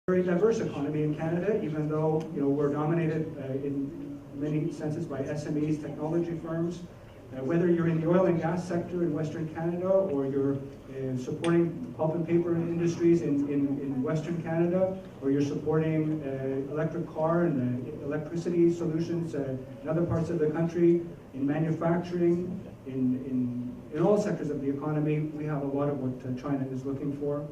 very diverse economy in Canada, even though we're dominated in many senses by SMEs, technology firms. Whether you're in the oil and gas sector in Western Canada, or you're supporting pulp and paper industries in Western Canada, or you're supporting electric car and electricity solutions in other parts of the country, in manufacturing, in all sectors of the economy, we have a lot of what China is looking for.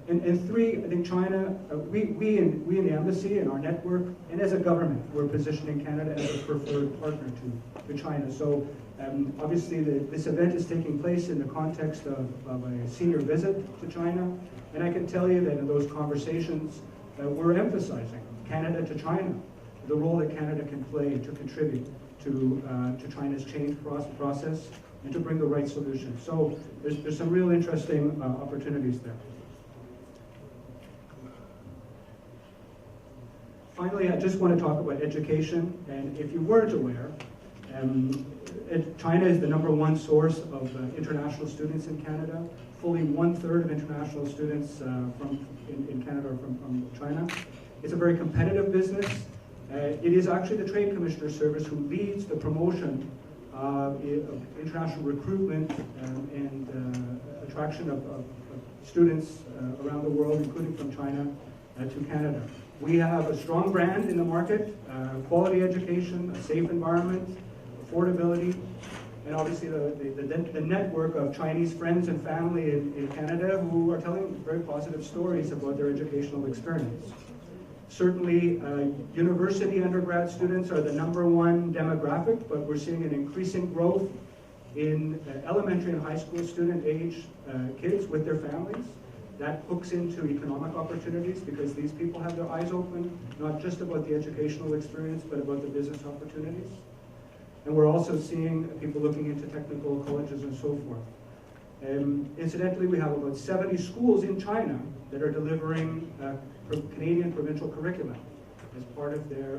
And three, I think China, we in the embassy and our network, and as a government, we're positioning Canada as a preferred partner to China. So obviously this event is taking place in the context of a senior visit to China, and I can tell you that in those conversations, we're emphasizing Canada to China, the role that Canada can play to contribute to China's change process and to bring the right solutions. So there's some real interesting opportunities there. Finally, I just want to talk about education, and if you weren't aware, China is the #1 source of international students in Canada. Fully 1/3 of international students in Canada are from China. It's a very competitive business. It is actually the Trade Commissioner Service who leads the promotion of international recruitment and attraction of students around the world, including from China, to Canada. We have a strong brand in the market, quality education, a safe environment, affordability, and obviously the network of Chinese friends and family in Canada who are telling very positive stories about their educational experience. Certainly, university undergrad students are the #1 demographic, but we're seeing an increasing growth in elementary and high school student age kids with their families. That hooks into economic opportunities because these people have their eyes open, not just about the educational experience, but about the business opportunities. And we're also seeing people looking into technical colleges and so forth. Incidentally, we have about 70 schools in China that are delivering Canadian provincial curriculum as part of their,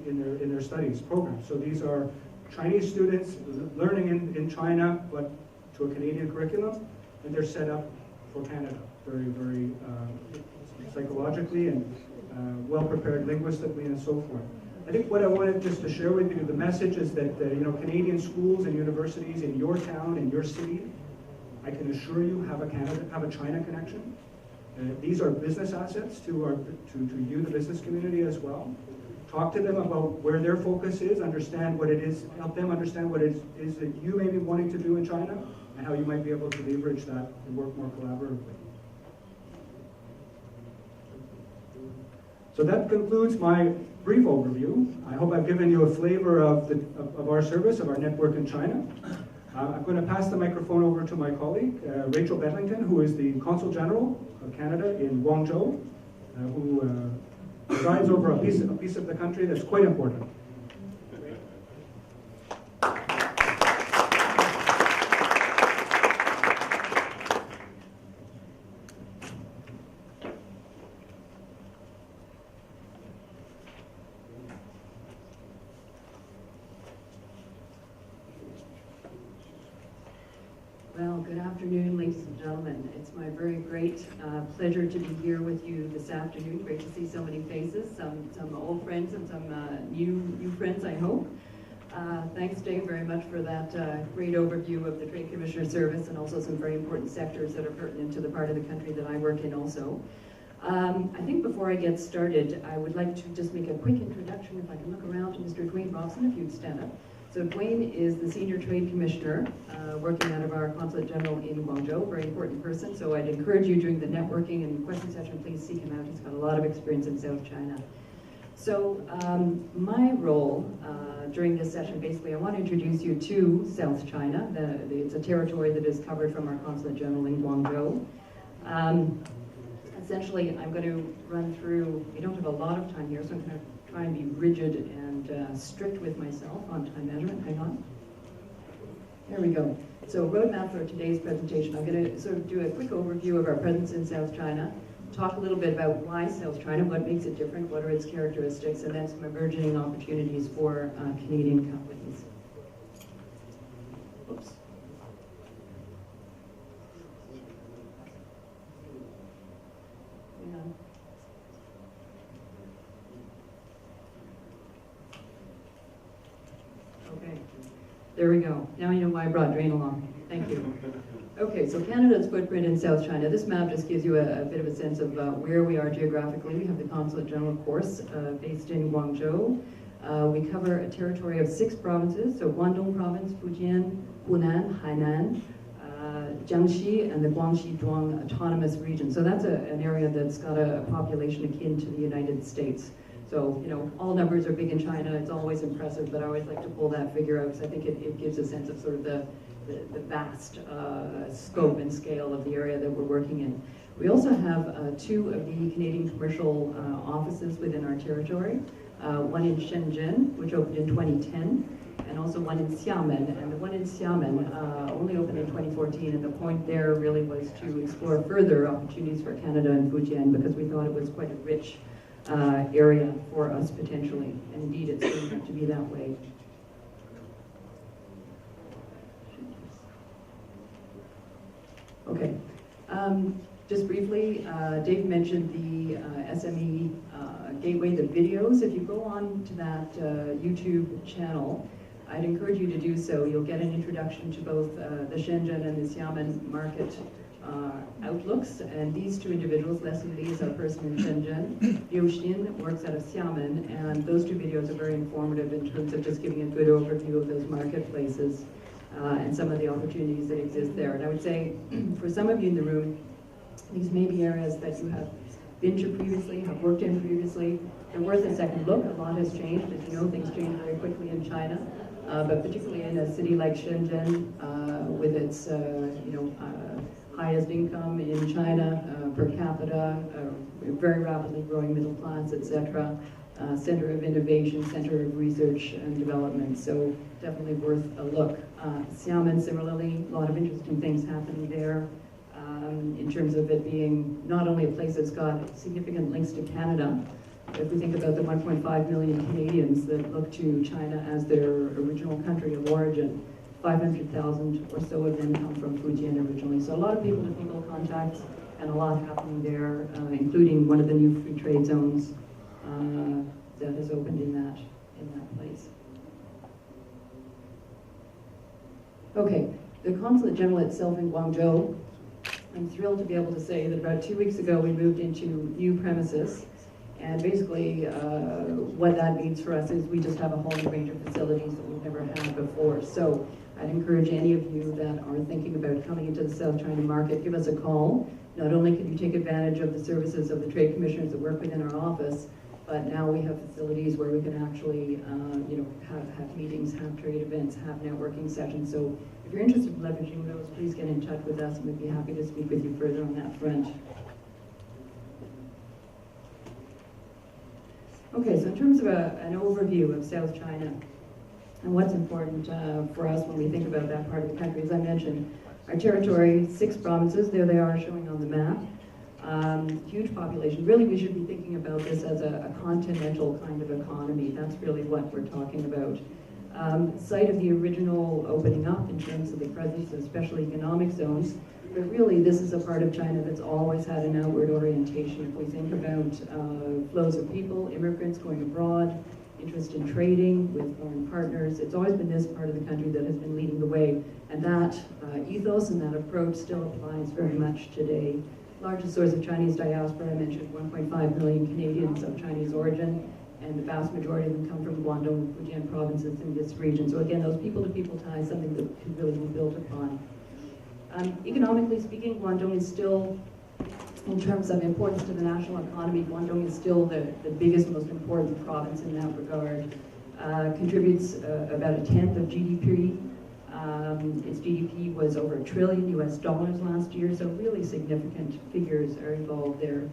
in their studies program. So these are Chinese students learning in China, but to a Canadian curriculum, and they're set up for Canada, very, very psychologically and well-prepared linguistically and so forth. I think what I wanted just to share with you, the message is that Canadian schools and universities in your town, in your city, I can assure you have a China connection. These are business assets to you, the business community, as well. Talk to them about where their focus is, understand what it is, help them understand what it is that you may be wanting to do in China, and how you might be able to leverage that and work more collaboratively. So that concludes my brief overview. I hope I've given you a flavor of our service, of our network in China. I'm going to pass the microphone over to my colleague, Rachel Bedlington, who is the Consul General of Canada in Guangzhou, who presides over a piece of the country that's quite important. Well, good afternoon, ladies and gentlemen. It's my very great pleasure to be here with you this afternoon. Great to see so many faces, some old friends and some new friends, I hope. Thanks, Dave, very much for that great overview of the Trade Commissioner Service and also some very important sectors that are pertinent to the part of the country that I work in also. I think before I get started, I would like to just make a quick introduction, if I can look around to Mr. Dwayne Robson, if you'd stand up. So Dwayne is the Senior Trade Commissioner working out of our Consulate General in Guangzhou, very important person. So I'd encourage you during the networking and question session, please seek him out. He's got a lot of experience in South China. So my role during this session, basically, I want to introduce you to South China. It's a territory that is covered from our Consulate General in Guangzhou. Essentially, I'm going to run through, we don't have a lot of time here, so I'm going to try and be rigid and strict with myself on time measurement. Hang on. There we go. So roadmap for today's presentation. I'm going to sort of do a quick overview of our presence in South China, talk a little bit about why South China, what makes it different, what are its characteristics, and then some emerging opportunities for Canadian companies. Oops. There we go. Now you know why I brought Drain along. Thank you. Okay, so Canada's footprint in South China. This map just gives you a bit of a sense of where we are geographically. We have the Consulate General, of course, based in Guangzhou. We cover a territory of 6 provinces, so Guangdong Province, Fujian, Hunan, Hainan, Jiangxi, and the Guangxi-Zhuang Autonomous Region. So that's an area that's got a population akin to the United States. So, you know, all numbers are big in China. It's always impressive, but I always like to pull that figure out because I think it gives a sense of sort of the vast scope and scale of the area that we're working in. We also have 2 of the Canadian commercial offices within our territory. One in Shenzhen, which opened in 2010, and also one in Xiamen. And the one in Xiamen only opened in 2014, and the point there really was to explore further opportunities for Canada and Fujian because we thought it was quite a rich area for us potentially, and indeed it's going to be that way. Okay, just briefly, Dave mentioned the SME Gateway, the videos. If you go on to that YouTube channel, I'd encourage you to do so. You'll get an introduction to both the Shenzhen and the Xiamen market outlooks, and these 2 individuals, Leslie Lee is our person in Shenzhen, Liu Xin works out of Xiamen, and those 2 videos are very informative in terms of just giving a good overview of those marketplaces and some of the opportunities that exist there. And I would say, for some of you in the room, these may be areas that you have been to previously, have worked in previously. They're worth a second look. A lot has changed. As you know, things change very quickly in China, but particularly in a city like Shenzhen, with its highest income in China per capita, very rapidly growing middle class, etc. Center of innovation, center of research and development, so definitely worth a look. Xiamen, similarly, a lot of interesting things happening there in terms of it being not only a place that's got significant links to Canada, but if we think about the 1.5 million Canadians that look to China as their original country of origin, 500,000 or so of them come from Fujian originally. So a lot of people-to-people contacts and a lot happening there, including one of the new free trade zones that has opened in that place. Okay, the Consulate General itself in Guangzhou, I'm thrilled to be able to say that about 2 weeks ago we moved into new premises, and basically what that means for us is we just have a whole new range of facilities that we've never had before. So I'd encourage any of you that are thinking about coming into the South China market, give us a call. Not only can you take advantage of the services of the trade commissioners that work within our office, but now we have facilities where we can actually have meetings, have trade events, have networking sessions. So if you're interested in leveraging those, please get in touch with us and we'd be happy to speak with you further on that front. Okay, so in terms of an overview of South China and what's important for us when we think about that part of the country, as I mentioned, our territory, 6 provinces, there they are showing on the map. Huge population. Really, we should be thinking about this as a continental kind of economy. That's really what we're talking about. Site of the original opening up in terms of the presence of special economic zones, but really this is a part of China that's always had an outward orientation. If we think about flows of people, immigrants going abroad, interest in trading with foreign partners, it's always been this part of the country that has been leading the way, and that ethos and that approach still applies very much today. Largest source of Chinese diaspora, I mentioned 1.5 million Canadians of Chinese origin, and the vast majority of them come from Guangdong and Fujian provinces in this region. So again, those people-to-people ties, something that can really be built upon. Economically speaking, Guangdong is still, in terms of importance to the national economy, Guangdong is still the biggest, most important province in that regard. Contributes about a tenth of GDP. Its GDP was over $1 trillion last year, so really significant figures are involved there.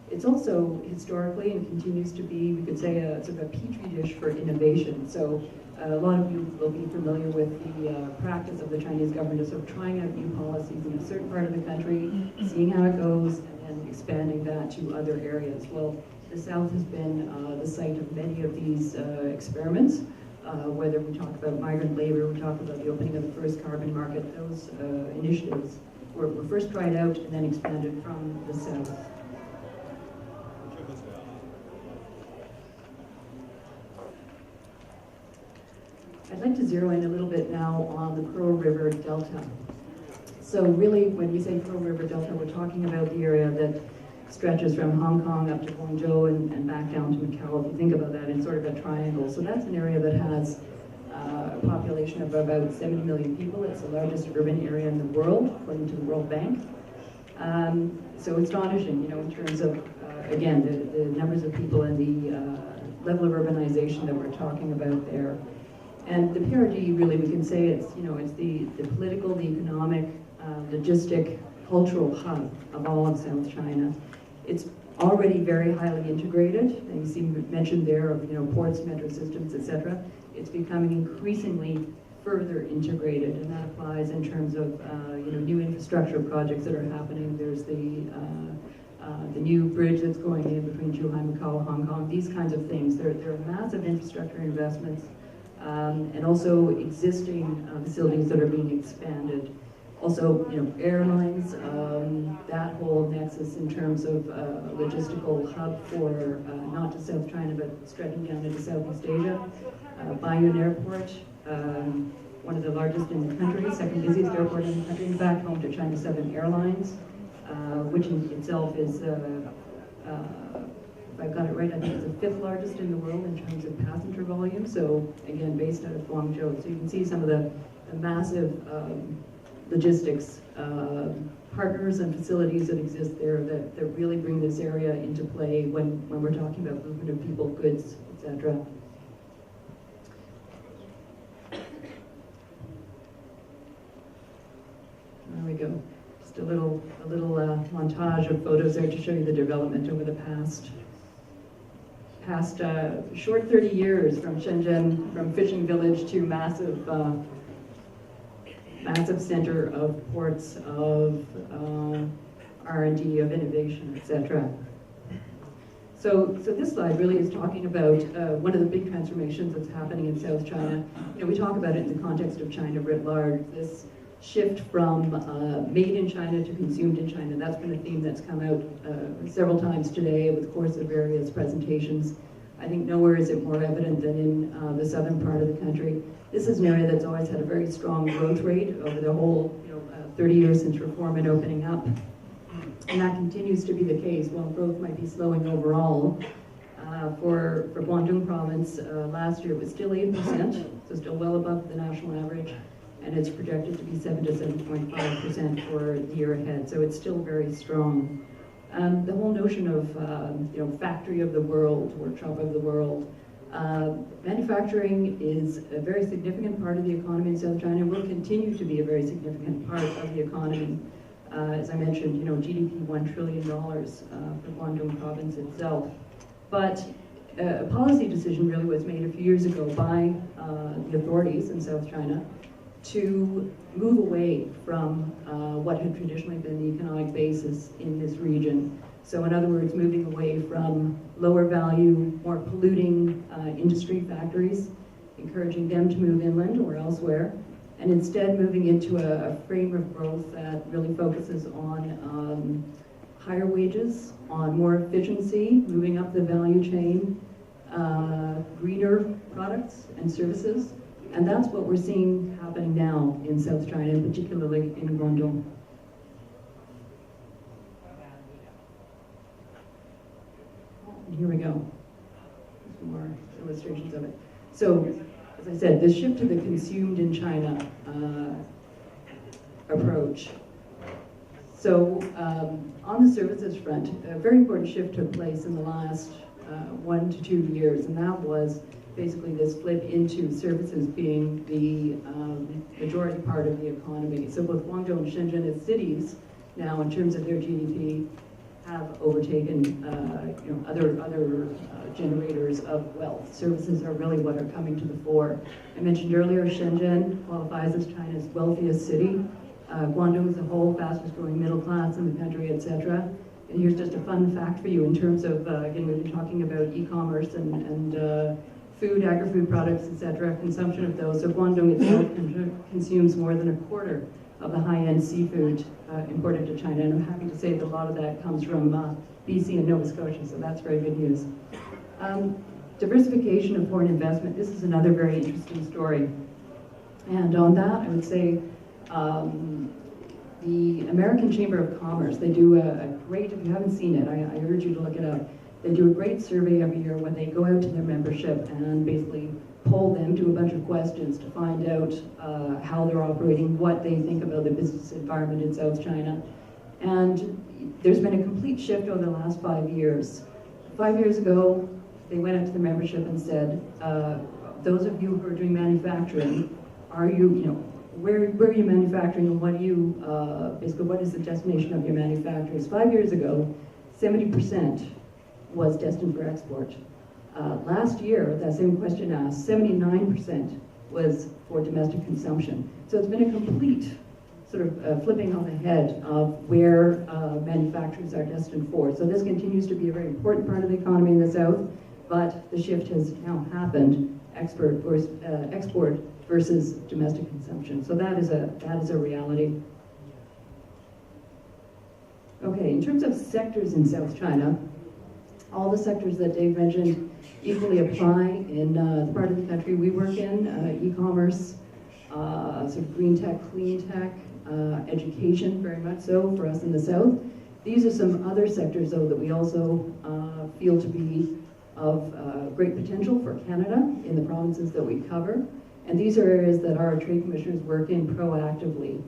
It's also historically and continues to be, we could say, a sort of a petri dish for innovation. So a lot of you will be familiar with the practice of the Chinese government of sort of trying out new policies in a certain part of the country, seeing how it goes, and then expanding that to other areas. Well, the South has been the site of many of these experiments. Whether we talk about migrant labor, we talk about the opening of the first carbon market, those initiatives were first tried out and then expanded from the South. I'd like to zero in a little bit now on the Pearl River Delta. So really, when we say Pearl River Delta, we're talking about the area that stretches from Hong Kong up to Guangzhou and back down to Macau. If you think about that in sort of a triangle. So that's an area that has a population of about 70 million people. It's the largest urban area in the world, according to the World Bank. So astonishing, in terms of, again, the numbers of people and the level of urbanization that we're talking about there. And the PRD, really, we can say it's, it's the political, the economic, logistic, cultural hub of all of South China. It's already very highly integrated, and you see mentioned there of, ports, metro systems, etc. It's becoming increasingly further integrated, and that applies in terms of, new infrastructure projects that are happening. There's the new bridge that's going in between Zhuhai, Macau, Hong Kong, these kinds of things. There are massive infrastructure investments, and also existing facilities that are being expanded. Also, airlines, that whole nexus in terms of logistical hub for not just South China, but stretching down into Southeast Asia. Baiyun Airport, one of the largest in the country, second busiest airport in the country, in fact, home to China 7 Airlines, which in itself is, if I've got it right, I think it's the 5th largest in the world in terms of passenger volume. So again, based out of Guangzhou. So you can see some of the massive logistics partners and facilities that exist there that really bring this area into play when we're talking about movement of people, goods, etc. There we go. Just a little montage of photos there to show you the development over the past short 30 years, from Shenzhen, from fishing village to massive center of ports, of R&D, of innovation, etc. So this slide really is talking about one of the big transformations that's happening in South China. We talk about it in the context of China writ large, this shift from made in China to consumed in China. That's been a theme that's come out several times today over the course of various presentations. I think nowhere is it more evident than in the southern part of the country. This is an area that's always had a very strong growth rate over the whole 30 years since reform and opening up. And that continues to be the case. While growth might be slowing overall, for Guangdong province, last year it was still 8%, so still well above the national average, and it's projected to be 7 to 7.5% for the year ahead. So it's still very strong. The whole notion of factory of the world, workshop of the world, manufacturing is a very significant part of the economy in South China, and will continue to be a very significant part of the economy. As I mentioned, GDP $1 trillion for Guangdong province itself. But a policy decision really was made a few years ago by the authorities in South China to move away from what had traditionally been the economic basis in this region. So in other words, moving away from lower value, more polluting industry factories, encouraging them to move inland or elsewhere, and instead moving into a frame of growth that really focuses on higher wages, on more efficiency, moving up the value chain, greener products and services. And that's what we're seeing happening now in South China, and particularly in Guangdong. And here we go. Some more illustrations of it. So, as I said, this shift to the consumed in China approach. So, on the services front, a very important shift took place in the last 1 to 2 years, and that was basically this flip into services being the majority part of the economy. So both Guangzhou and Shenzhen as cities now, in terms of their GDP, have overtaken other generators of wealth. Services are really what are coming to the fore. I mentioned earlier, Shenzhen qualifies as China's wealthiest city. Guangdong as a whole, fastest growing middle class in the country, etc. And here's just a fun fact for you in terms of, again, we've been talking about e-commerce and food, agri-food products, etc., consumption of those. So Guangdong itself consumes more than a quarter of the high-end seafood imported to China. And I'm happy to say that a lot of that comes from BC and Nova Scotia, so that's very good news. Diversification of foreign investment, this is another very interesting story. And on that, I would say the American Chamber of Commerce, they do a great, if you haven't seen it, I urge you to look it up. They do a great survey every year when they go out to their membership and basically poll them, do a bunch of questions to find out how they're operating, what they think about the business environment in South China. And there's been a complete shift over the last 5 years. 5 years ago, they went out to the membership and said, those of you who are doing manufacturing, where are you manufacturing and what do you, basically what is the destination of your manufacturers? 5 years ago, 70% was destined for export. Last year, that same question asked, 79% was for domestic consumption. So it's been a complete sort of flipping on the head of where manufacturers are destined for. So this continues to be a very important part of the economy in the South, but the shift has now happened, export versus domestic consumption. So that is a reality. Okay, in terms of sectors in South China, all the sectors that Dave mentioned equally apply in the part of the country we work in, e-commerce, sort of green tech, clean tech, education, very much so for us in the South. These are some other sectors, though, that we also feel to be of great potential for Canada in the provinces that we cover. And these are areas that our trade commissioners work in proactively.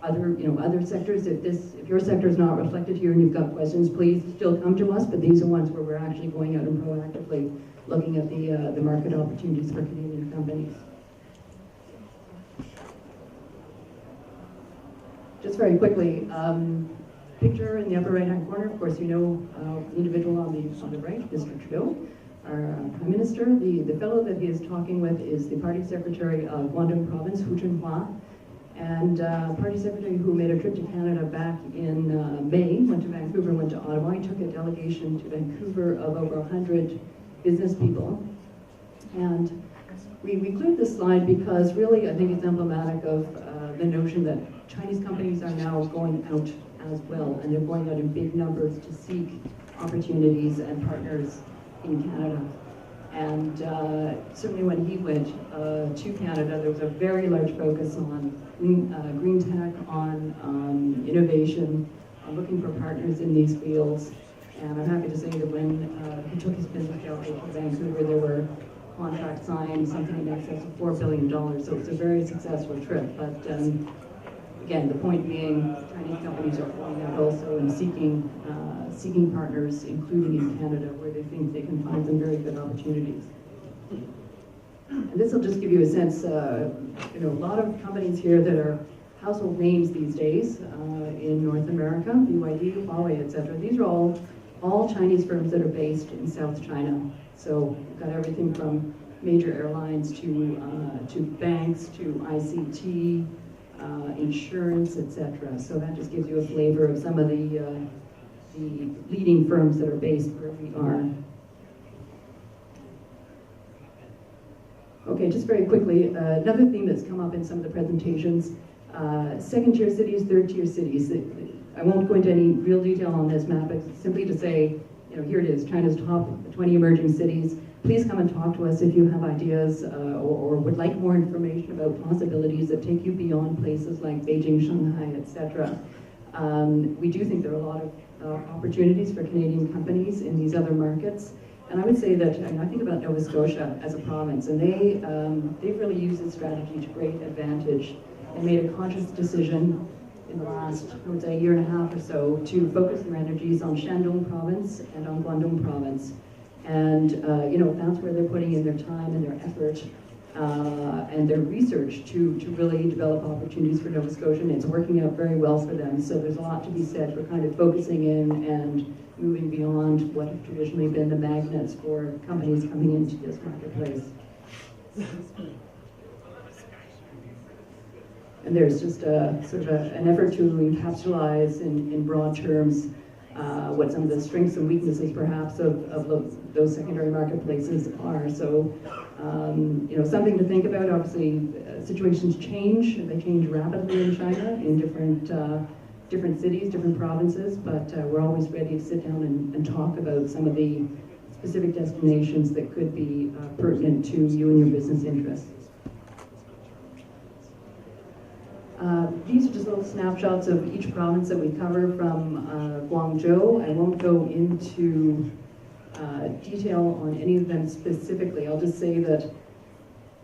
Other sectors, if your sector is not reflected here and you've got questions, please still come to us, but these are ones where we're actually going out and proactively looking at the market opportunities for Canadian companies. Just very quickly, picture in the upper right-hand corner, of course you know the individual on the right, Mr. Trudeau, our Prime Minister. The fellow that he is talking with is the Party Secretary of Guangdong Province, Hu Chunhua, and Party Secretary who made a trip to Canada back in May, went to Vancouver, went to Ottawa. He took a delegation to Vancouver of over 100 business people. And we include this slide because really I think it's emblematic of the notion that Chinese companies are now going out as well, and they're going out in big numbers to seek opportunities and partners in Canada. And certainly when he went to Canada, there was a very large focus on green tech, on innovation, on looking for partners in these fields. And I'm happy to say that when he took his business delegation to Vancouver, there were contracts signed, something in excess of $4 billion. So it was a very successful trip. But again, the point being, Chinese companies are going out also and seeking partners, including in Canada, where they think they can find some very good opportunities. And this will just give you a sense, a lot of companies here that are household names these days in North America, BYD, Huawei, etc. These are all Chinese firms that are based in South China. So we've got everything from major airlines to banks to ICT, insurance, etc. So that just gives you a flavor of some of the leading firms that are based where we are. Okay, just very quickly, another theme that's come up in some of the presentations, second-tier cities, third-tier cities. I won't go into any real detail on this map, but simply to say, here it is, China's top 20 emerging cities. Please come and talk to us if you have ideas or would like more information about possibilities that take you beyond places like Beijing, Shanghai, etc. We do think there are a lot of opportunities for Canadian companies in these other markets. And I would say that, I think about Nova Scotia as a province, and they've really used this strategy to great advantage. They made a conscious decision in the last, I would say, year and a half or so to focus their energies on Shandong province and on Guangdong province. And that's where they're putting in their time and their effort and their research to really develop opportunities for Nova Scotia, and it's working out very well for them. So there's a lot to be said for kind of focusing in and moving beyond what have traditionally been the magnets for companies coming into this marketplace. And there's just sort of an effort to encapsulize in broad terms what some of the strengths and weaknesses perhaps of those secondary marketplaces are. So, something to think about. Obviously, situations change. They change rapidly in China in different cities, different provinces, but we're always ready to sit down and talk about some of the specific destinations that could be pertinent to you and your business interests. These are just little snapshots of each province that we cover from Guangzhou. I won't go into detail on any of them specifically. I'll just say that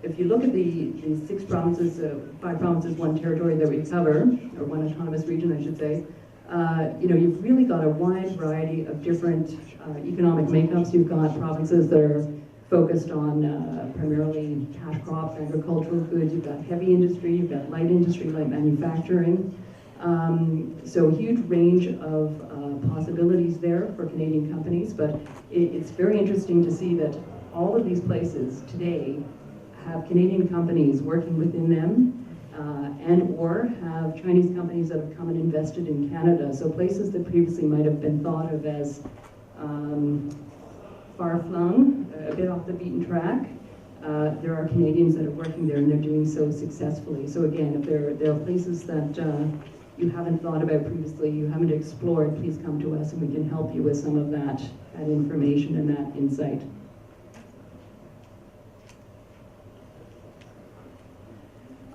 if you look at the 6 provinces, 5 provinces, 1 territory that we cover, or 1 autonomous region, I should say, you've really got a wide variety of different economic makeups. You've got provinces that are focused on primarily cash crops, agricultural goods. You've got heavy industry, you've got light industry, light manufacturing. So a huge range of possibilities there for Canadian companies, but it's very interesting to see that all of these places today have Canadian companies working within them, and or have Chinese companies that have come and invested in Canada. So places that previously might have been thought of as far-flung, a bit off the beaten track, there are Canadians that are working there and they're doing so successfully. So again, if there are places that you haven't thought about previously, you haven't explored, please come to us and we can help you with some of that information and that insight.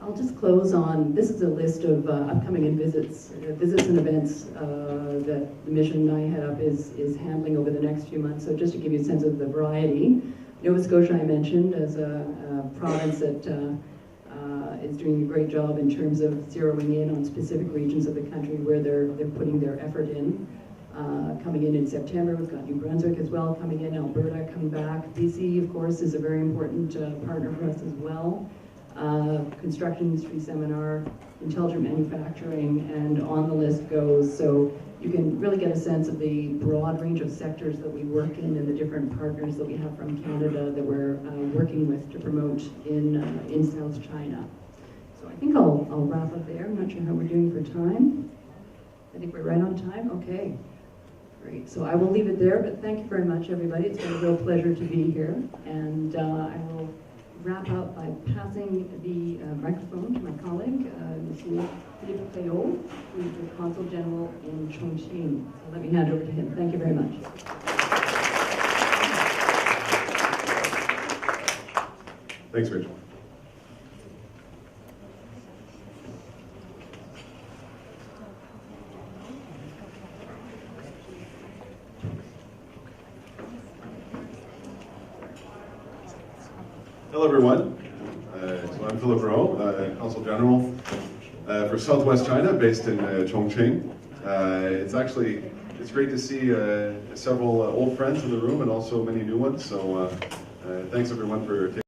I'll just close on, this is a list of upcoming visits and events that the mission I head up is handling over the next few months. So just to give you a sense of the variety, Nova Scotia I mentioned as a province that is doing a great job in terms of zeroing in on specific regions of the country where they're putting their effort in. Coming in September, we've got New Brunswick as well coming in, Alberta coming back. BC, of course, is a very important partner for us as well. Construction industry seminar, intelligent manufacturing, and on the list goes. So you can really get a sense of the broad range of sectors that we work in and the different partners that we have from Canada that we're working with to promote in South China. So I think I'll wrap up there. I'm not sure how we're doing for time. I think we're right on time. Okay, great. So I will leave it there, but thank you very much, everybody. It's been a real pleasure to be here, and I will wrap up by passing the microphone to my colleague, Monsieur Philippe Cléot, who is the Consul General in Chongqing. So let me hand over to him. Thank you very much. Thanks, Rachel. Hello, everyone. So I'm Philippe Rowe, Consul General for Southwest China, based in Chongqing. It's great to see several old friends in the room and also many new ones. So thanks, everyone, for taking